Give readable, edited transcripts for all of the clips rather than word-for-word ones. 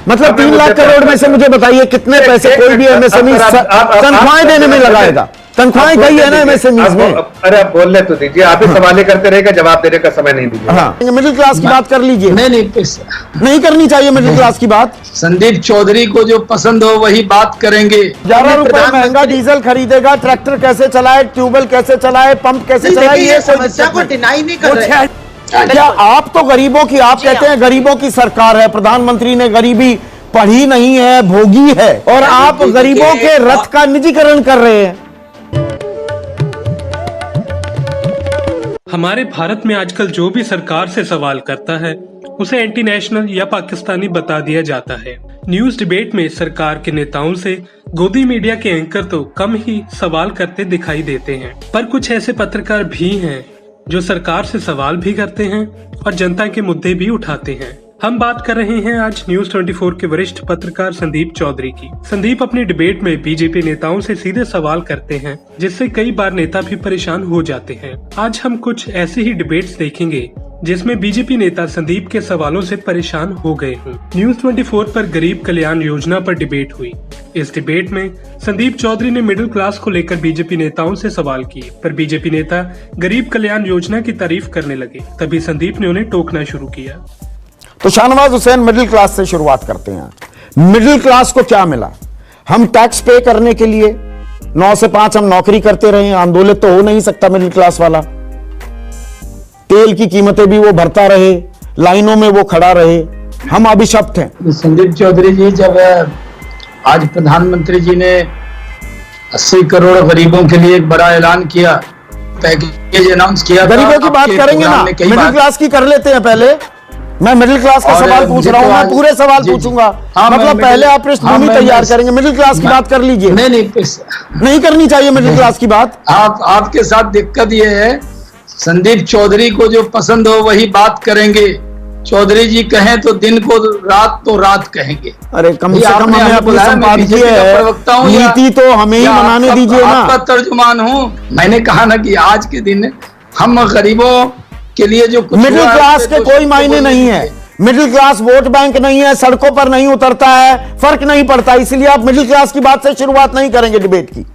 मतलब 3 लाख करोड़ में से मुझे बताइए कितने पैसे कोई भी एमएसएमई तनख्वाहें देने में लगाएगा? तनख्वाहें गई है ना एमएसएमई में। अरे आप बोलने तो दीजिए, आप ही सवाल करते रहेगा, जवाब देने का समय नहीं दीजिए। हाँ, मिडिल क्लास की बात कर लीजिए। नहीं करनी चाहिए मिडिल क्लास की बात। संदीप चौधरी को जो पसंद हो वही बात करेंगे। 11 रुपए महंगा डीजल खरीदेगा, ट्रैक्टर कैसे चलाए, ट्यूबवेल कैसे चलाए, पंप कैसे चलाए, ये समस्या को डिनाई नहीं कर रहे। क्या आप तो गरीबों की, आप कहते हैं गरीबों की सरकार है, प्रधानमंत्री ने गरीबी पढ़ी नहीं है, भोगी है, और आप गरीबों के रथ का निजीकरण कर रहे हैं। हमारे भारत में आजकल जो भी सरकार से सवाल करता है उसे एंटी नेशनल या पाकिस्तानी बता दिया जाता है। न्यूज डिबेट में सरकार के नेताओं से गोदी मीडिया के एंकर तो कम ही सवाल करते दिखाई देते हैं, पर कुछ ऐसे पत्रकार भी हैं जो सरकार से सवाल भी करते हैं और जनता के मुद्दे भी उठाते हैं। हम बात कर रहे हैं आज न्यूज 24 के वरिष्ठ पत्रकार संदीप चौधरी की। संदीप अपनी डिबेट में बीजेपी नेताओं से सीधे सवाल करते हैं, जिससे कई बार नेता भी परेशान हो जाते हैं। आज हम कुछ ऐसे ही डिबेट्स देखेंगे जिसमें बीजेपी नेता संदीप के सवालों से परेशान हो गए हों। न्यूज 24 पर गरीब कल्याण योजना पर डिबेट हुई। इस डिबेट में संदीप चौधरी ने मिडिल क्लास को लेकर बीजेपी नेताओं से सवाल किए, पर बीजेपी नेता गरीब कल्याण योजना की तारीफ करने लगे। तभी संदीप ने उन्हें टोकना शुरू किया। तो शाहनवाज हुसैन, मिडिल क्लास से शुरुआत करते हैं। मिडिल क्लास को क्या मिला? हम टैक्स पे करने के लिए 9 से 5 हम नौकरी करते रहे, आंदोलित तो हो नहीं सकता मिडिल क्लास वाला। तेल की कीमतें भी वो भरता रहे, लाइनों में वो खड़ा रहे, हम अभिशप्त हैं। संदीप चौधरी जी, जब आज प्रधानमंत्री जी ने 80 करोड़ गरीबों के लिए एक बड़ा ऐलान किया, पैकेज अनाउंस किया, गरीबों की बात करेंगे ना, मिडिल क्लास की कर लेते हैं पहले। मैं मिडिल क्लास का सवाल पूछ रहा हूँ, मैं पूरे सवाल पूछूंगा। मतलब पहले आप पृष्ठभूमि तैयार करेंगे, मिडिल क्लास की बात कर लीजिए। नहीं करनी चाहिए मिडिल क्लास की बात। आपके साथ दिक्कत ये है, संदीप चौधरी को जो पसंद हो वही बात करेंगे। चौधरी जी कहें तो दिन को, रात तो रात कहेंगे। अरे कम से कम हमें अपने संपादकीय नीति तो हमें ही बनाने दीजिए ना। आपका तर्जुमान हूँ। मैंने कहा ना कि आज के दिन हम गरीबों के लिए जो मिडिल क्लास के कोई मायने नहीं है। मिडिल क्लास वोट बैंक नहीं है, सड़कों पर नहीं उतरता है, फर्क नहीं पड़ता। इसलिए आप मिडिल क्लास की बात से शुरुआत नहीं करेंगे डिबेट की।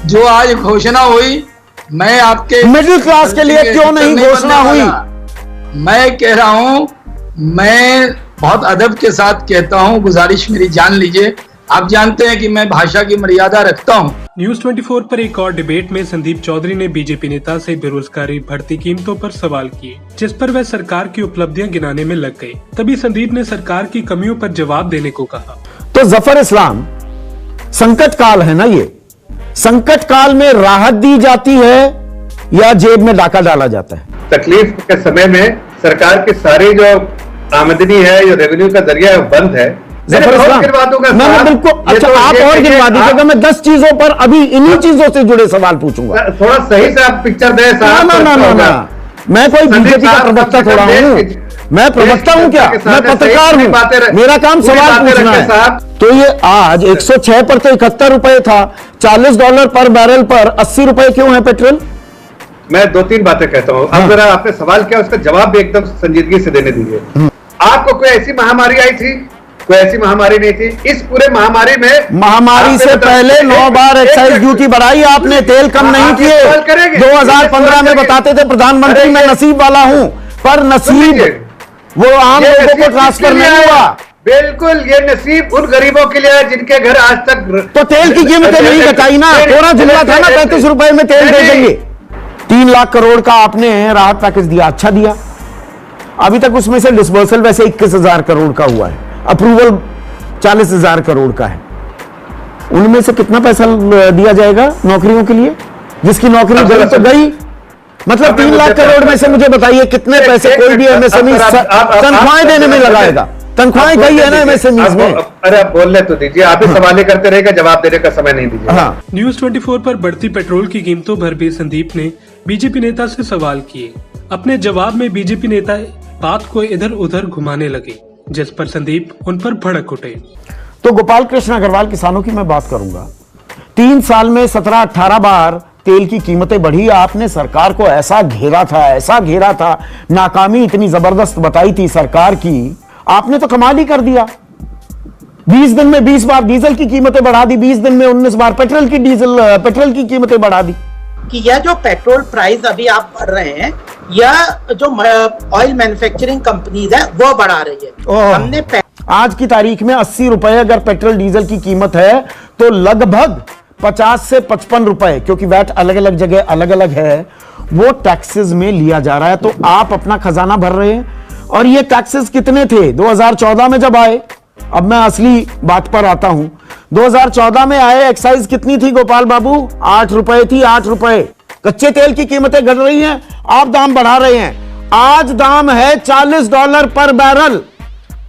जो आज घोषणा हुई, मैं आपके मिडिल क्लास के लिए क्यों नहीं घोषणा हुई? मैं कह रहा हूं, मैं बहुत अदब के साथ कहता हूं, गुजारिश मेरी जान लीजिए। आप जानते हैं कि मैं भाषा की मर्यादा रखता हूं। न्यूज 24 पर एक और डिबेट में संदीप चौधरी ने बीजेपी नेता से बेरोजगारी, बढ़ती कीमतों पर सवाल किए, जिस पर वह सरकार की उपलब्धियां गिनाने में लग गए। तभी संदीप ने सरकार की कमियों पर जवाब देने को कहा। तो जफर इस्लाम, संकट काल है ना ये, संकट काल में राहत दी जाती है या जेब में डाका डाला जाता है? तकलीफ के समय में सरकार की सारी जो आमदनी है, जो रेवेन्यू का जरिया है, बंद है। जफर इस्लाम, मैं बिल्कुल, अच्छा आप और गिनवा दीजिएगा, मैं 10 चीजों पर अभी इन्हीं चीजों से जुड़े सवाल पूछूंगा। थोड़ा सही से आप पिक्चर दें साहब। ना, मैं कोई बीजेपी का प्रवक्ता थोड़ा हूँ, मैं प्रवक्ता हूँ क्या? मैं पत्रकार हूँ, मेरा काम सवाल पूछना है। तो ये आज 106 पर तो 71 रुपए था, $40 पर बैरल पर 80 रुपए क्यों है पेट्रोल? मैं 2-3 बातें कहता हूँ। अब जरा आपने सवाल किया, उसका जवाब भी एकदम संजीदगी से देने दीजिए। आपको कोई ऐसी महामारी आई थी? कोई ऐसी महामारी नहीं थी। इस पूरे महामारी में, महामारी से पहले 9 बार एक्साइज ड्यूटी बढ़ाई आपने, तेल कम नहीं किए। 2015 में बताते थे प्रधानमंत्री मैं नसीब वाला हूं, पर नसीब वो आम लोगों को ट्रांसफर नहीं हुआ। बिल्कुल, ये नसीब उन गरीबों के लिए है जिनके घर आज तक। तो तेल की कीमतें नहीं घटाई ना, थोड़ा जुमला था ना, 35 रुपए में तेल दे देंगे। 3 लाख करोड़ का आपने राहत पैकेज दिया, अच्छा दिया। अभी तक उसमें से डिस्बर्सल वैसे 21,000 करोड़ का हुआ है, अप्रूवल 40,000 करोड़ का है। उनमें से कितना पैसा दिया जाएगा नौकरियों के लिए? जिसकी नौकरी गई तो गई। मतलब 3 लाख करोड़ में से मुझे बताइए कितने पैसे कोई भी एमएसएमई तनख्वाहें देने में लगाएगा? तनख्वाहें गई है ना एमएसएमई में। अरे आप बोलने तो दीजिए, आप ही सवाल करते रहेगा, जवाब देने का समय नहीं दीजिए। हाँ। न्यूज 24 पर बढ़ती पेट्रोल की कीमतों पर भी संदीप ने बीजेपी नेता से सवाल किए। अपने जवाब में बीजेपी नेता बात को इधर उधर घुमाने लगे, जिस पर संदीप उन पर भड़क उठे। तो गोपाल कृष्ण अग्रवाल किसानों की मैं बात करूंगा। 3 साल में 17-18 बार तेल की कीमतें बढ़ी। आपने सरकार को ऐसा घेरा था, नाकामी इतनी जबरदस्त बताई थी सरकार की, आपने तो कमाल ही कर दिया। 20 दिन में 20 बार डीजल की कीमतें बढ़ा दी, 20 दिन में 19 बार पेट्रोल की कीमतें बढ़ा दी। कि यह जो पेट्रोल प्राइस अभी आप बढ़ रहे हैं, यह जो ऑयल मैन्युफैक्चरिंग कंपनीज है वो बढ़ा रही है। हमने आज की तारीख में 80 रुपए अगर पेट्रोल डीजल की कीमत है तो लगभग 50 से 55 रुपए, क्योंकि वैट अलग अलग जगह अलग अलग है, वो टैक्सेस में लिया जा रहा है। तो आप अपना खजाना भर रहे हैं। और ये टैक्सेस कितने थे 2014 में जब आए? अब मैं असली बात पर आता हूं। 2014 में आए, एक्साइज कितनी थी गोपाल बाबू? 8 रुपए थी, 8 रुपए। कच्चे तेल की कीमतें घट रही हैं, आप दाम बढ़ा रहे हैं। आज दाम है $40 पर बैरल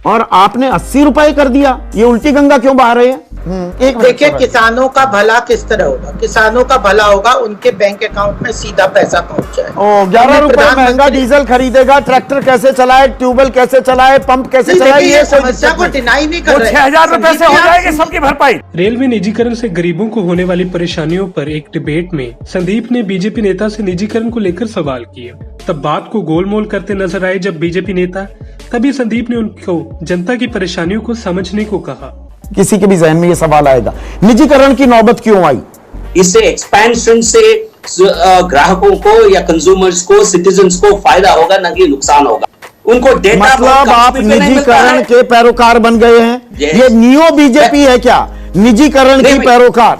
और आपने 80 रुपए कर दिया। ये उल्टी गंगा क्यों बहा रहे हैं? देखिए, किसानों का भला किस तरह होगा? किसानों का भला होगा उनके बैंक अकाउंट में सीधा पैसा पहुंच जाए। 11 रुपए महंगा डीजल खरीदेगा, ट्रैक्टर कैसे चलाए, ट्यूबवेल कैसे चलाए, पंप कैसे चलाए? ये समस्या को डिनाई नहीं कर रहे। 6,000 रुपए से हो जाएगी सबकी भरपाई। रेलवे निजीकरण से गरीबों को होने वाली परेशानियों पर एक डिबेट में संदीप ने बीजेपी नेता से निजीकरण को लेकर सवाल किए। तब बात को गोलमोल करते नजर आए जब बीजेपी नेता, तभी संदीप ने उनको जनता की परेशानियों को समझने को कहा। किसी के भी जहन में ये सवाल आएगा, निजीकरण की नौबत क्यों आई? इससे एक्सपेंशन से ग्राहकों को या कंज्यूमर्स को, सिटीजन्स को फायदा होगा, न कि नुकसान होगा। उनको डेटा मतलब आप निजीकरण के पैरोकार बन गए हैं? ये नियो बीजेपी है क्या, निजीकरण की पैरोकार?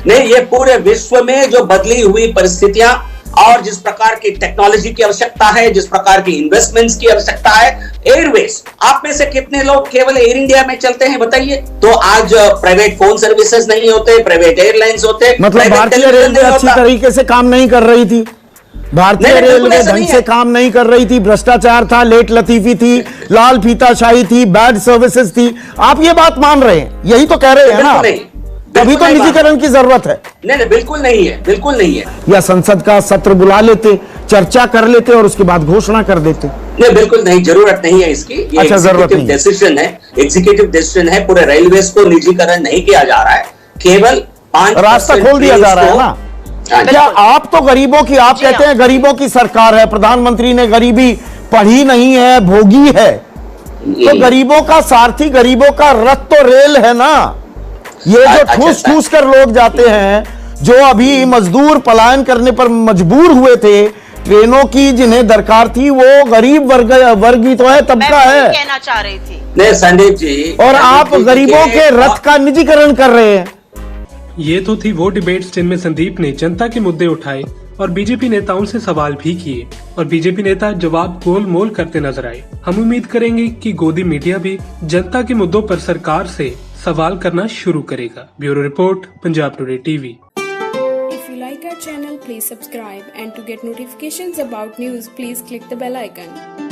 नहीं, ये पूरे विश्व में जो बदली हुई परिस्थितियां और जिस प्रकार की टेक्नोलॉजी की आवश्यकता है, जिस प्रकार की इन्वेस्टमेंट्स की आवश्यकता है, एयरवेज, आप में से कितने लोग केवल एयर इंडिया में चलते हैं बताइए? तो आज प्राइवेट फोन सर्विसेज नहीं होते, प्राइवेट एयरलाइंस होते, मतलब भारतीय रेलवे अच्छी तरीके से काम नहीं कर रही थी, भारतीय रेलवे ढंग से काम नहीं कर रही थी, भ्रष्टाचार था, लेट लतीफी थी, लाल फीताशाही थी, बैड सर्विसेज थी। आप ये बात मान रहे हैं, यही तो कह रहे हैं ना? तभी तो निजीकरण की जरूरत है। नहीं, बिल्कुल नहीं है, बिल्कुल नहीं है। या संसद का सत्र बुला लेते, चर्चा कर लेते और उसके बाद घोषणा कर देते। नहीं, बिल्कुल नहीं, जरूरत नहीं है इसकी। ये अच्छा, जरूरत नहीं, डिसीजन है, एग्जीक्यूटिव डिसीजन है। पूरे रेलवेज को निजीकरण नहीं किया जा रहा है, केवल 5% रास्ता खोल दिया जा रहा है ना। क्या आप तो गरीबों की, आप कहते हैं गरीबों की सरकार है, प्रधानमंत्री ने गरीबी पढ़ी नहीं है, भोगी है, तो गरीबों का सारथी, गरीबों का रथ तो रेल है ना। ये जो ठूस ठूस कर लोग जाते हैं, जो अभी मजदूर पलायन करने पर मजबूर हुए थे, ट्रेनों की जिन्हें दरकार थी, वो गरीब वर्ग ही तो है, तबका है। कहना चाह रही थी। नहीं संदीप जी, और आप गरीबों के रथ का निजीकरण कर रहे हैं। ये तो थी वो डिबेट्स जिनमें संदीप ने जनता के मुद्दे उठाए और बीजेपी नेताओं से सवाल भी किए और बीजेपी नेता जवाब गोलमोल करते नजर आए। हम उम्मीद करेंगे कि गोदी मीडिया भी जनता के मुद्दों पर सरकार से सवाल करना शुरू करेगा। Bureau report, Punjab today TV. If you like our channel, please subscribe, and to get notifications about news, please click the bell icon.